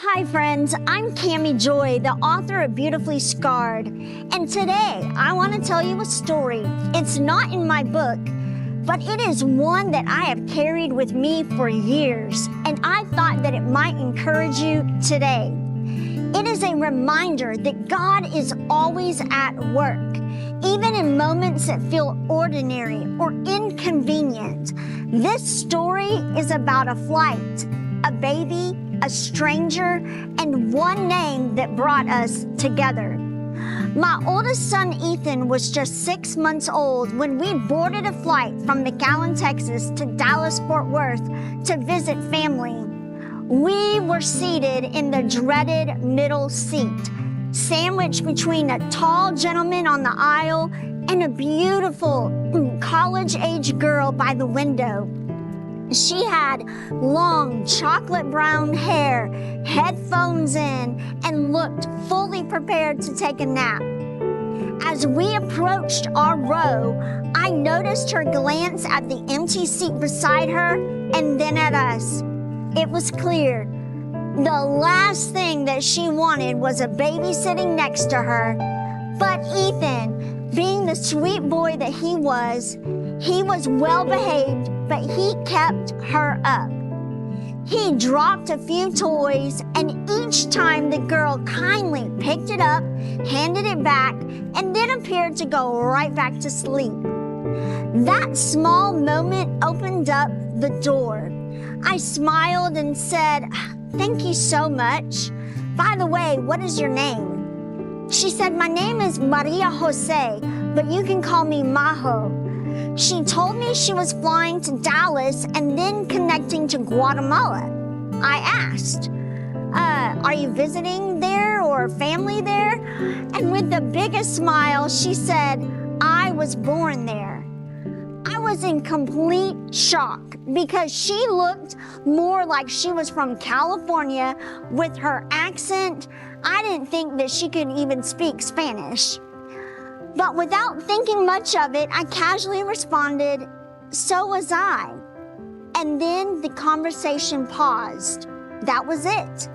Hi friends, I'm Camey Joy, the author of Beautifully Scarred, and today I want to tell you a story. It's not in my book, but it is one that I have carried with me for years, and I thought that it might encourage you today. It is a reminder that God is always at work, even in moments that feel ordinary or inconvenient. This story is about a flight, a baby, a stranger, and one name that brought us together. My oldest son, Ethan, was just 6 months old when we boarded a flight from McAllen, Texas to Dallas-Fort Worth to visit family. We were seated in the dreaded middle seat, sandwiched between a tall gentleman on the aisle and a beautiful college-age girl by the window. She had long chocolate brown hair, headphones in, and looked fully prepared to take a nap. As we approached our row, I noticed her glance at the empty seat beside her and then at us. It was clear. The last thing that she wanted was a baby sitting next to her. But Ethan, being the sweet boy that he was well behaved, but he kept her up. He dropped a few toys, and each time the girl kindly picked it up, handed it back, and then appeared to go right back to sleep. That small moment opened up the door. I smiled and said, "Thank you so much. By the way, what is your name?" She said, "My name is Maria Jose, but you can call me Majo." She told me she was flying to Dallas and then connecting to Guatemala. I asked, "Are you visiting there or family there?" And with the biggest smile, she said, "I was born there." I was in complete shock because she looked more like she was from California with her accent. I didn't think that she could even speak Spanish. But without thinking much of it, I casually responded, "So was I." And then the conversation paused. That was it.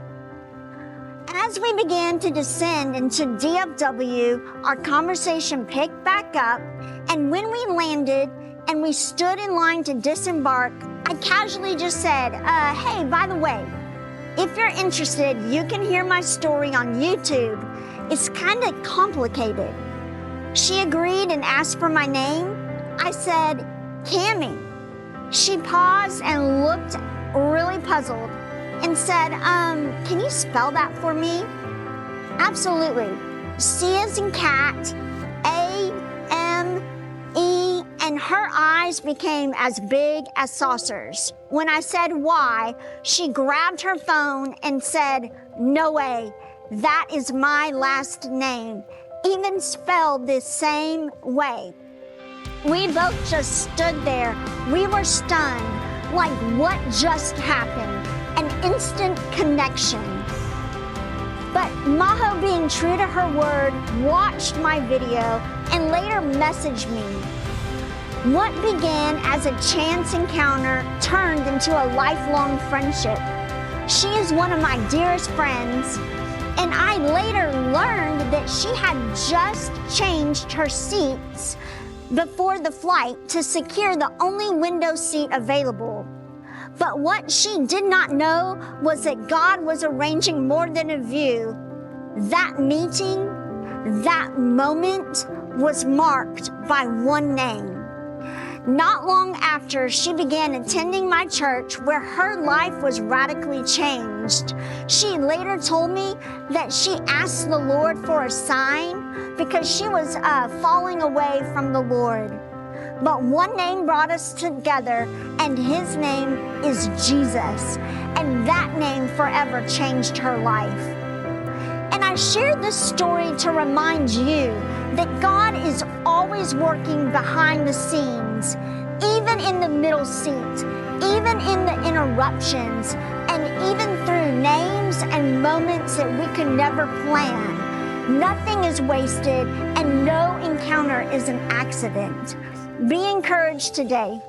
As we began to descend into DFW, our conversation picked back up, and when we landed and we stood in line to disembark, I casually just said, "Hey, by the way, if you're interested, you can hear my story on YouTube. It's kind of complicated." She agreed and asked for my name. I said, "Camey." She paused and looked really puzzled and said, "Can you spell that for me?" "Absolutely. C as in cat, A-M-E, and her eyes became as big as saucers. When I said why, she grabbed her phone and said, "No way, that is my last name, even spelled the same way." We both just stood there. We were stunned, like what just happened? An instant connection. But Majo, being true to her word, watched my video and later messaged me. What began as a chance encounter turned into a lifelong friendship. She is one of my dearest friends, and I later learned that she had just changed her seats before the flight to secure the only window seat available. But what she did not know was that God was arranging more than a view. That meeting, that moment was marked by one name. Not long after, she began attending my church, where her life was radically changed. She later told me that she asked the Lord for a sign because she was falling away from the Lord. But one name brought us together, and his name is Jesus, and that name forever changed her life. And I shared this story to remind you that God is always working behind the scenes, even in the middle seat, even in the interruptions, and even through names and moments that we could never plan. Nothing is wasted, and no encounter is an accident. Be encouraged today.